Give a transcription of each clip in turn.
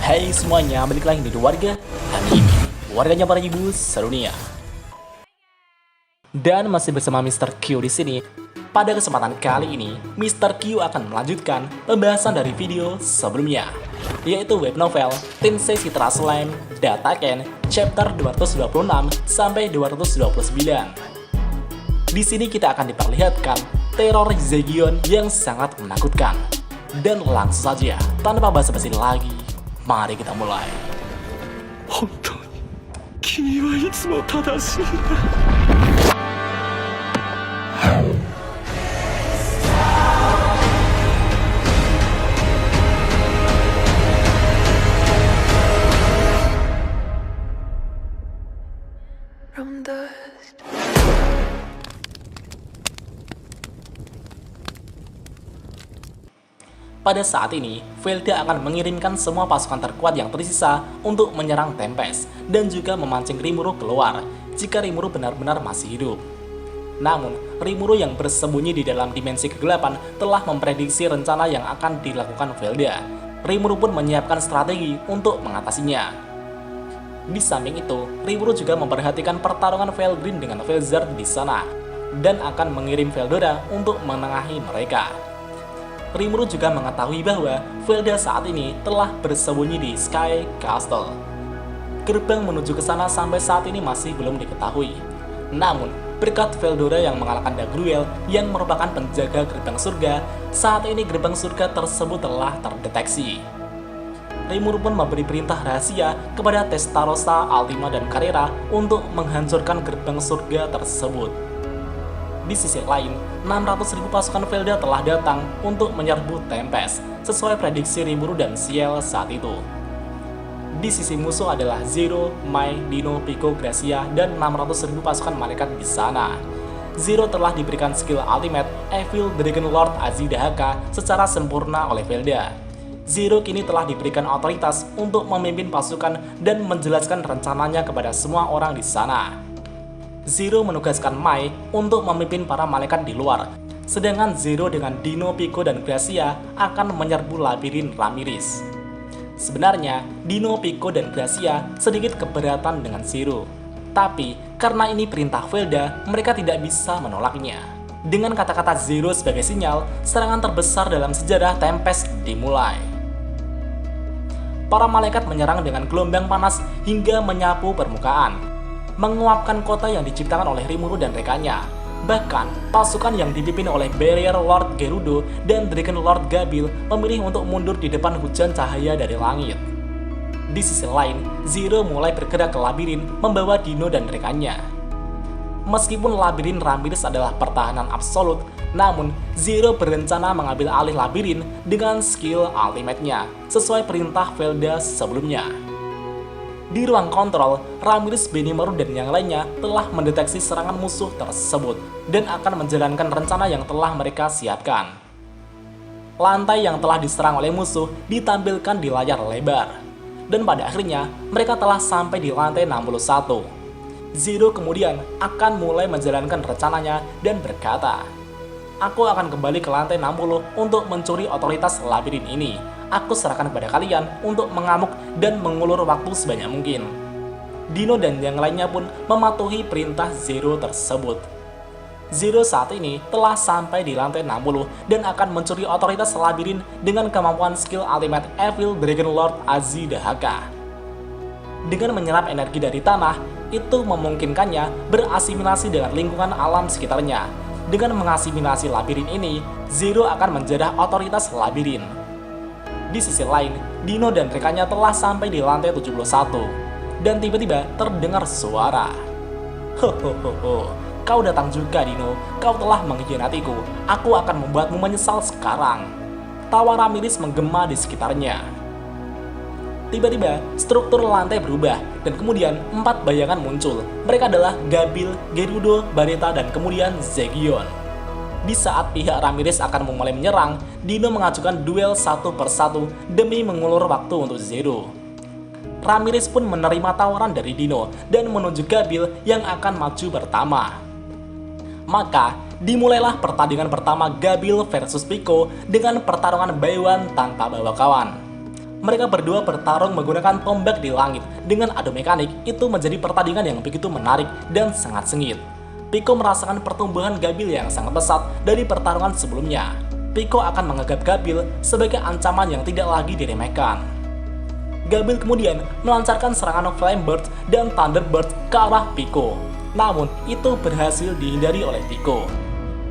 Hai semuanya, balik lagi di warga kami ini, warganya para ibu sedunia. Dan masih bersama Mr. Q di sini. Pada kesempatan kali ini, Mr. Q akan melanjutkan pembahasan dari video sebelumnya, yaitu web novel Tensei Citra Slime Dataken chapter 226 sampai 229. Di sini kita akan diperlihatkan teror Zegion yang sangat menakutkan. Dan langsung saja, tanpa basa-basi lagi, mari kita mulai. 本当に君はいつも正しいんだ。From dust. Pada saat ini, Velda akan mengirimkan semua pasukan terkuat yang tersisa untuk menyerang Tempest dan juga memancing Rimuru keluar jika Rimuru benar-benar masih hidup. Namun, Rimuru yang bersembunyi di dalam dimensi kegelapan telah memprediksi rencana yang akan dilakukan Velda. Rimuru pun menyiapkan strategi untuk mengatasinya. Di samping itu, Rimuru juga memperhatikan pertarungan Velgreen dengan Velzard di sana dan akan mengirim Veldora untuk menengahi mereka. Rimuru juga mengetahui bahwa Velda saat ini telah bersembunyi di Sky Castle. Gerbang menuju ke sana sampai saat ini masih belum diketahui. Namun, berkat Veldora yang mengalahkan Dagruel yang merupakan penjaga gerbang surga, saat ini gerbang surga tersebut telah terdeteksi. Rimuru pun memberi perintah rahasia kepada Testarossa, Altima, dan Carrera untuk menghancurkan gerbang surga tersebut. Di sisi lain, 600.000 pasukan Velda telah datang untuk menyerbu Tempest, sesuai prediksi Rimuru dan Ciel saat itu. Di sisi musuh adalah Zero, Mai, Dino, Pico, Gracia, dan 600.000 pasukan malaikat di sana. Zero telah diberikan skill ultimate Evil Dragon Lord Azidahaka secara sempurna oleh Velda. Zero kini telah diberikan otoritas untuk memimpin pasukan dan menjelaskan rencananya kepada semua orang di sana. Zero menugaskan Mai untuk memimpin para malaikat di luar, sedangkan Zero dengan Dino, Pico, dan Gracia akan menyerbu labirin Ramirez. Sebenarnya, Dino, Pico, dan Gracia sedikit keberatan dengan Zero. Tapi, karena ini perintah Velda, mereka tidak bisa menolaknya. Dengan kata-kata Zero sebagai sinyal, serangan terbesar dalam sejarah Tempest dimulai. Para malaikat menyerang dengan gelombang panas hingga menyapu permukaan, menguapkan kota yang diciptakan oleh Rimuru dan rekannya. Bahkan, pasukan yang dipimpin oleh Barrier Lord Gerudo dan Dragon Lord Gabil memilih untuk mundur di depan hujan cahaya dari langit. Di sisi lain, Zero mulai bergerak ke labirin membawa Dino dan rekannya. Meskipun labirin Ramirez adalah pertahanan absolut, namun Zero berencana mengambil alih labirin dengan skill ultimate-nya, sesuai perintah Velda sebelumnya. Di ruang kontrol, Ramirez, Benimaru, dan yang lainnya telah mendeteksi serangan musuh tersebut dan akan menjalankan rencana yang telah mereka siapkan. Lantai yang telah diserang oleh musuh ditampilkan di layar lebar, dan pada akhirnya mereka telah sampai di lantai 61. Zero kemudian akan mulai menjalankan rencananya dan berkata, "Aku akan kembali ke lantai 60 untuk mencuri otoritas labirin ini. Aku serahkan kepada kalian untuk mengamuk dan mengulur waktu sebanyak mungkin." Dino dan yang lainnya pun mematuhi perintah Zero tersebut. Zero saat ini telah sampai di lantai 60 dan akan mencuri otoritas labirin dengan kemampuan skill ultimate Evil Dragon Lord Azidahaka. Dengan menyerap energi dari tanah, itu memungkinkannya berasimilasi dengan lingkungan alam sekitarnya. Dengan mengasimilasi labirin ini, Zero akan menjadah otoritas labirin. Di sisi lain, Dino dan rekannya telah sampai di lantai 71. Dan tiba-tiba terdengar suara. "Hohoho, kau datang juga Dino, kau telah mengkhianatiku. Aku akan membuatmu menyesal sekarang." Tawa Ramirez menggema di sekitarnya. Tiba-tiba, struktur lantai berubah, dan kemudian 4 bayangan muncul. Mereka adalah Gabil, Gerudo, Bareta, dan kemudian Zegion. Di saat pihak Ramirez akan memulai menyerang, Dino mengajukan duel satu persatu demi mengulur waktu untuk Zero. Ramirez pun menerima tawaran dari Dino dan menunjuk Gabil yang akan maju pertama. Maka, dimulailah pertandingan pertama Gabil versus Pico dengan pertarungan buy one tanpa bawa kawan. Mereka berdua bertarung menggunakan tombak di langit dengan adu mekanik. Itu menjadi pertandingan yang begitu menarik dan sangat sengit. Pico merasakan pertumbuhan Gabil yang sangat pesat dari pertarungan sebelumnya. Pico akan menganggap Gabil sebagai ancaman yang tidak lagi diremehkan. Gabil kemudian melancarkan serangan Flamebird dan Thunderbird ke arah Pico. Namun, itu berhasil dihindari oleh Pico.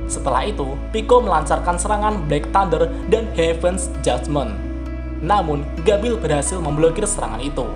Setelah itu, Pico melancarkan serangan Black Thunder dan Heaven's Judgment. Namun, Gabil berhasil memblokir serangan itu.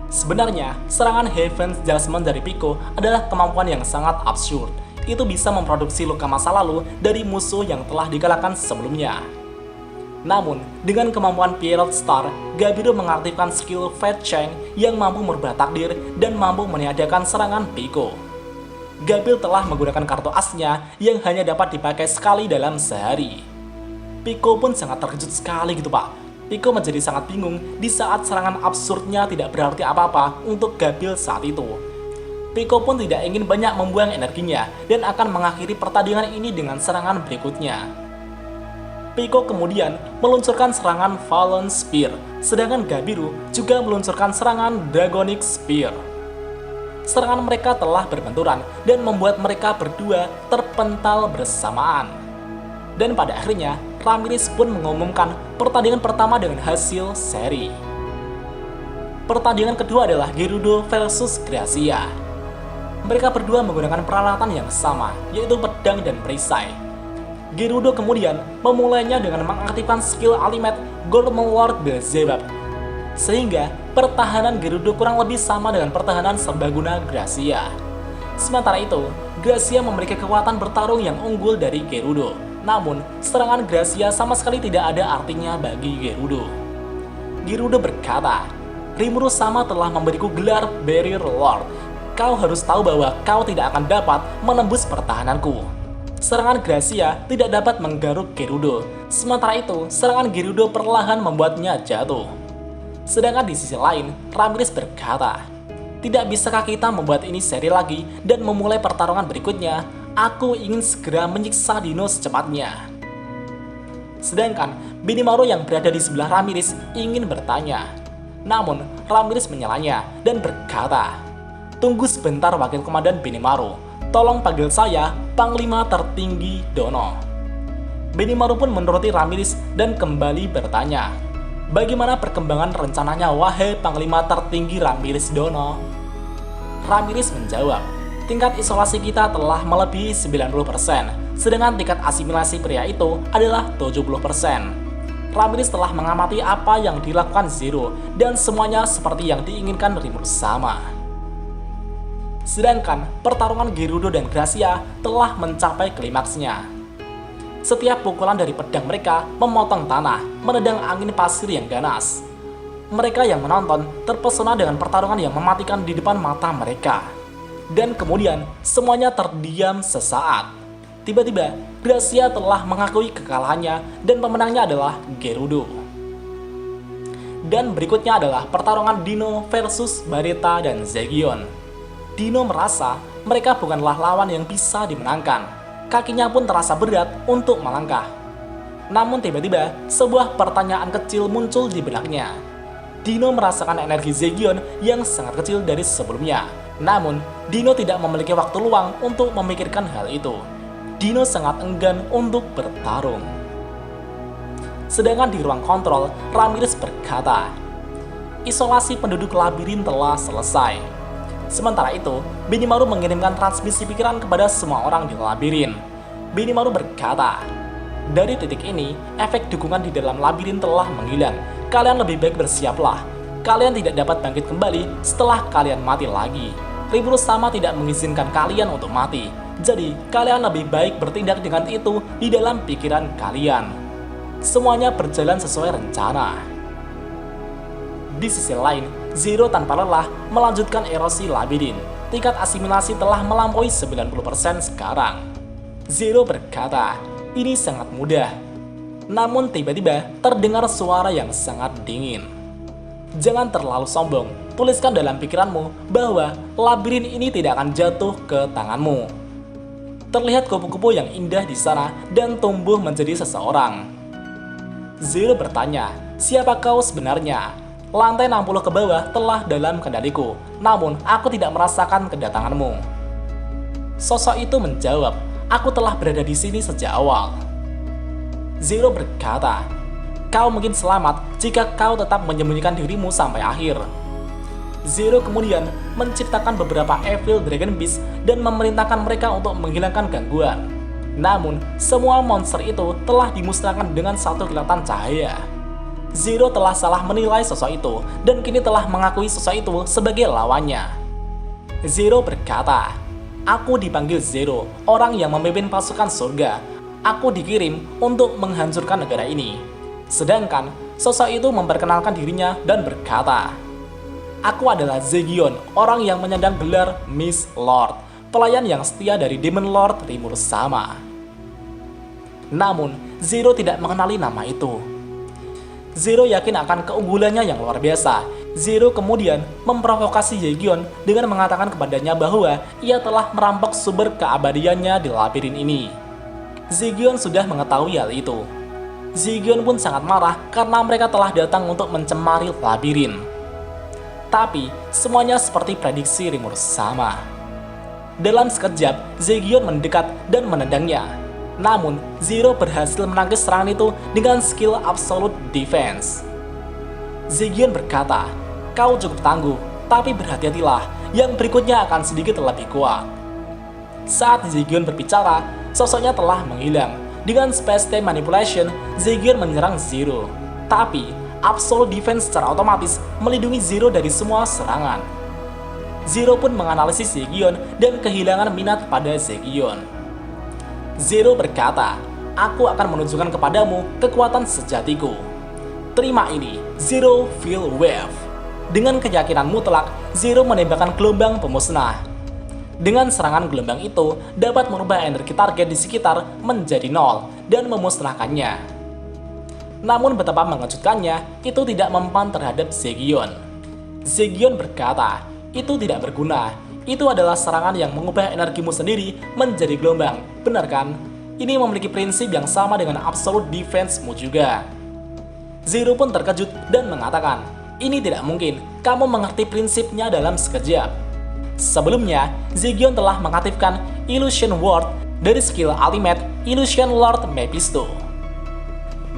Sebenarnya, serangan Heaven's Judgment dari Pico adalah kemampuan yang sangat absurd. Itu bisa memproduksi luka masa lalu dari musuh yang telah dikalahkan sebelumnya. Namun, dengan kemampuan Pierrot Star, Gabiru mengaktifkan skill Fate Change yang mampu merubah takdir dan mampu meniadakan serangan Pico. Gabil telah menggunakan kartu asnya yang hanya dapat dipakai sekali dalam sehari. Pico pun sangat terkejut sekali gitu pak. Pico menjadi sangat bingung di saat serangan absurdnya tidak berarti apa-apa untuk Gabil saat itu. Pico pun tidak ingin banyak membuang energinya dan akan mengakhiri pertandingan ini dengan serangan berikutnya. Pico kemudian meluncurkan serangan Fallen Spear, sedangkan Gabiru juga meluncurkan serangan Dragonic Spear. Serangan mereka telah berbenturan dan membuat mereka berdua terpental bersamaan. Dan pada akhirnya, Ramirez pun mengumumkan pertandingan pertama dengan hasil seri. Pertandingan kedua adalah Gerudo versus Gracia. Mereka berdua menggunakan peralatan yang sama, yaitu pedang dan perisai. Gerudo kemudian memulainya dengan mengaktifkan skill Ultimate Gormal Lord Beelzebub, sehingga pertahanan Gerudo kurang lebih sama dengan pertahanan serbaguna Gracia. Sementara itu, Gracia memiliki kekuatan bertarung yang unggul dari Gerudo. Namun, serangan Gracia sama sekali tidak ada artinya bagi Gerudo. Gerudo berkata, Rimuru sama telah memberiku gelar Barrier Lord. Kau harus tahu bahwa kau tidak akan dapat menembus pertahananku. Serangan Gracia tidak dapat menggaruk Gerudo. Sementara itu, serangan Gerudo perlahan membuatnya jatuh. Sedangkan di sisi lain, Ramirez berkata, tidak bisakah kita membuat ini seri lagi dan memulai pertarungan berikutnya? Aku ingin segera menyiksa Dino secepatnya. Sedangkan Benimaru yang berada di sebelah Ramirez ingin bertanya. Namun Ramirez menyalanya dan berkata, tunggu sebentar wakil komandan Benimaru. Tolong panggil saya Panglima Tertinggi Dono. Benimaru pun menuruti Ramirez dan kembali bertanya, bagaimana perkembangan rencananya wahai Panglima Tertinggi Ramirez Dono? Ramirez menjawab, tingkat isolasi kita telah melebihi 90%, sedangkan tingkat asimilasi pria itu adalah 70%. Ramirez telah mengamati apa yang dilakukan Zero, dan semuanya seperti yang diinginkan Rimuru sama. Sedangkan pertarungan Gerudo dan Gracia telah mencapai klimaksnya. Setiap pukulan dari pedang mereka memotong tanah, menendang angin pasir yang ganas. Mereka yang menonton terpesona dengan pertarungan yang mematikan di depan mata mereka. Dan kemudian semuanya terdiam sesaat. Tiba-tiba Gracia telah mengakui kekalahannya dan pemenangnya adalah Gerudo. Dan berikutnya adalah pertarungan Dino versus Bareta dan Zegion. Dino merasa mereka bukanlah lawan yang bisa dimenangkan. Kakinya pun terasa berat untuk melangkah. Namun tiba-tiba sebuah pertanyaan kecil muncul di benaknya. Dino merasakan energi Zegion yang sangat kecil dari sebelumnya. Namun, Dino tidak memiliki waktu luang untuk memikirkan hal itu. Dino sangat enggan untuk bertarung. Sedangkan di ruang kontrol, Ramirez berkata, isolasi penduduk labirin telah selesai. Sementara itu, Benimaru mengirimkan transmisi pikiran kepada semua orang di labirin. Benimaru berkata, dari titik ini, efek dukungan di dalam labirin telah menghilang. Kalian lebih baik bersiaplah. Kalian tidak dapat bangkit kembali setelah kalian mati lagi. Rimuru sama tidak mengizinkan kalian untuk mati. Jadi, kalian lebih baik bertindak dengan itu di dalam pikiran kalian. Semuanya berjalan sesuai rencana. Di sisi lain, Zero tanpa lelah melanjutkan erosi labirin. Tingkat asimilasi telah melampaui 90% sekarang. Zero berkata, ini sangat mudah. Namun tiba-tiba terdengar suara yang sangat dingin. Jangan terlalu sombong, tuliskan dalam pikiranmu bahwa labirin ini tidak akan jatuh ke tanganmu. Terlihat kupu-kupu yang indah di sana dan tumbuh menjadi seseorang. Zero bertanya, siapa kau sebenarnya? Lantai 60 ke bawah telah dalam kendaliku, namun aku tidak merasakan kedatanganmu. Sosok itu menjawab, aku telah berada di sini sejak awal. Zero berkata, kau mungkin selamat jika kau tetap menyembunyikan dirimu sampai akhir. Zero kemudian menciptakan beberapa Evil Dragon Beast dan memerintahkan mereka untuk menghilangkan gangguan. Namun, semua monster itu telah dimusnahkan dengan satu kilatan cahaya. Zero telah salah menilai sosok itu dan kini telah mengakui sosok itu sebagai lawannya. Zero berkata, aku dipanggil Zero, orang yang memimpin pasukan surga. Aku dikirim untuk menghancurkan negara ini. Sedangkan sosok itu memperkenalkan dirinya dan berkata, aku adalah Zegion, orang yang menyandang gelar Miss Lord, pelayan yang setia dari Demon Lord Rimuru Sama. Namun, Zero tidak mengenali nama itu. Zero yakin akan keunggulannya yang luar biasa. Zero kemudian memprovokasi Zegion dengan mengatakan kepadanya bahwa ia telah merampok sumber keabadiannya di labirin ini. Zegion sudah mengetahui hal itu. Zegion pun sangat marah karena mereka telah datang untuk mencemari labirin. Tapi, semuanya seperti prediksi Rimuru Sama. Dalam sekejap, Zegion mendekat dan menendangnya. Namun, Zero berhasil menangkis serangan itu dengan skill Absolute Defense. Zegion berkata, kau cukup tangguh, tapi berhati-hatilah, yang berikutnya akan sedikit lebih kuat. Saat Zegion berbicara, sosoknya telah menghilang. Dengan Space Time Manipulation, Zegion menyerang Zero. Tapi, Absolute Defense secara otomatis melindungi Zero dari semua serangan. Zero pun menganalisis Zegion dan kehilangan minat pada Zegion. Zero berkata, aku akan menunjukkan kepadamu kekuatan sejatiku. Terima ini, Zero Field Wave. Dengan keyakinan mutlak, Zero menembakkan gelombang pemusnah. Dengan serangan gelombang itu, dapat merubah energi target di sekitar menjadi nol dan memusnahkannya. Namun betapa mengejutkannya, itu tidak mempan terhadap Zegion. Zegion berkata, itu tidak berguna. Itu adalah serangan yang mengubah energimu sendiri menjadi gelombang, benar kan? Ini memiliki prinsip yang sama dengan Absolute Defense-mu juga. Zero pun terkejut dan mengatakan, ini tidak mungkin, kamu mengerti prinsipnya dalam sekejap. Sebelumnya, Zegion telah mengaktifkan Illusion Ward dari skill Ultimate Illusion Lord Mephisto.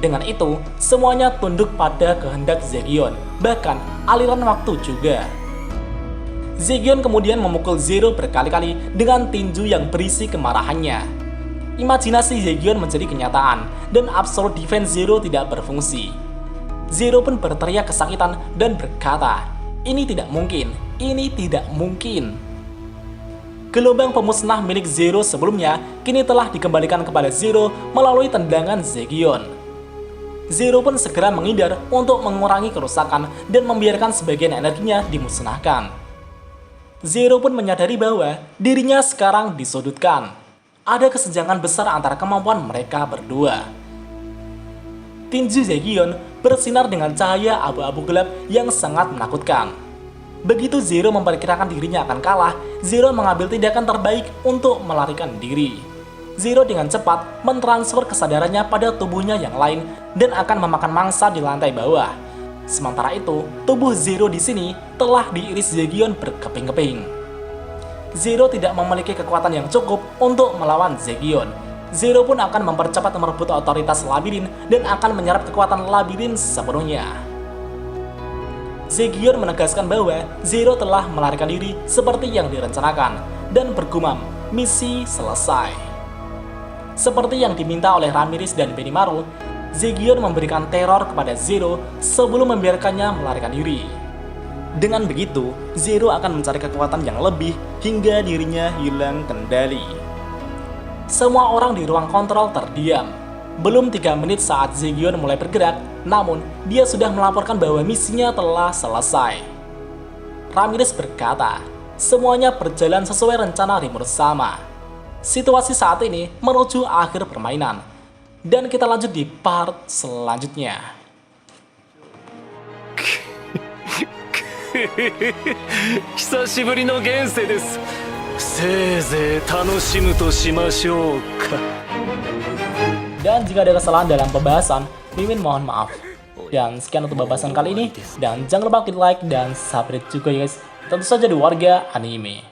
Dengan itu, semuanya tunduk pada kehendak Zegion, bahkan aliran waktu juga. Zegion kemudian memukul Zero berkali-kali dengan tinju yang berisi kemarahannya. Imajinasi Zegion menjadi kenyataan, dan Absolute Defense Zero tidak berfungsi. Zero pun berteriak kesakitan dan berkata, ini tidak mungkin, ini tidak mungkin. Gelombang pemusnah milik Zero sebelumnya kini telah dikembalikan kepada Zero melalui tendangan Zegion. Zero pun segera menghindar untuk mengurangi kerusakan dan membiarkan sebagian energinya dimusnahkan. Zero pun menyadari bahwa dirinya sekarang disudutkan. Ada kesenjangan besar antara kemampuan mereka berdua. Tinju Zegion bersinar dengan cahaya abu-abu gelap yang sangat menakutkan. Begitu Zero memperkirakan dirinya akan kalah, Zero mengambil tindakan terbaik untuk melarikan diri. Zero dengan cepat mentransfer kesadarannya pada tubuhnya yang lain dan akan memakan mangsa di lantai bawah. Sementara itu, tubuh Zero di sini telah diiris Zegion berkeping-keping. Zero tidak memiliki kekuatan yang cukup untuk melawan Zegion. Zero pun akan mempercepat merebut otoritas labirin dan akan menyerap kekuatan labirin sepenuhnya. Zegion menegaskan bahwa Zero telah melarikan diri seperti yang direncanakan dan bergumam, misi selesai. Seperti yang diminta oleh Ramirez dan Benimaru, Zegion memberikan teror kepada Zero sebelum membiarkannya melarikan diri. Dengan begitu, Zero akan mencari kekuatan yang lebih hingga dirinya hilang kendali. Semua orang di ruang kontrol terdiam. Belum 3 menit saat Zegion mulai bergerak, namun dia sudah melaporkan bahwa misinya telah selesai. Ramirez berkata, semuanya berjalan sesuai rencana Rimuru Sama. Situasi saat ini menuju akhir permainan. Dan kita lanjut di part selanjutnya. 久しぶりの現世です。せいぜい楽しむとしましょうか。 Dan jika ada kesalahan dalam pembahasan, Mimin mohon maaf. Dan sekian untuk bahasan kali ini. Dan jangan lupa klik like dan subscribe juga ya guys. Tentu saja di warga anime.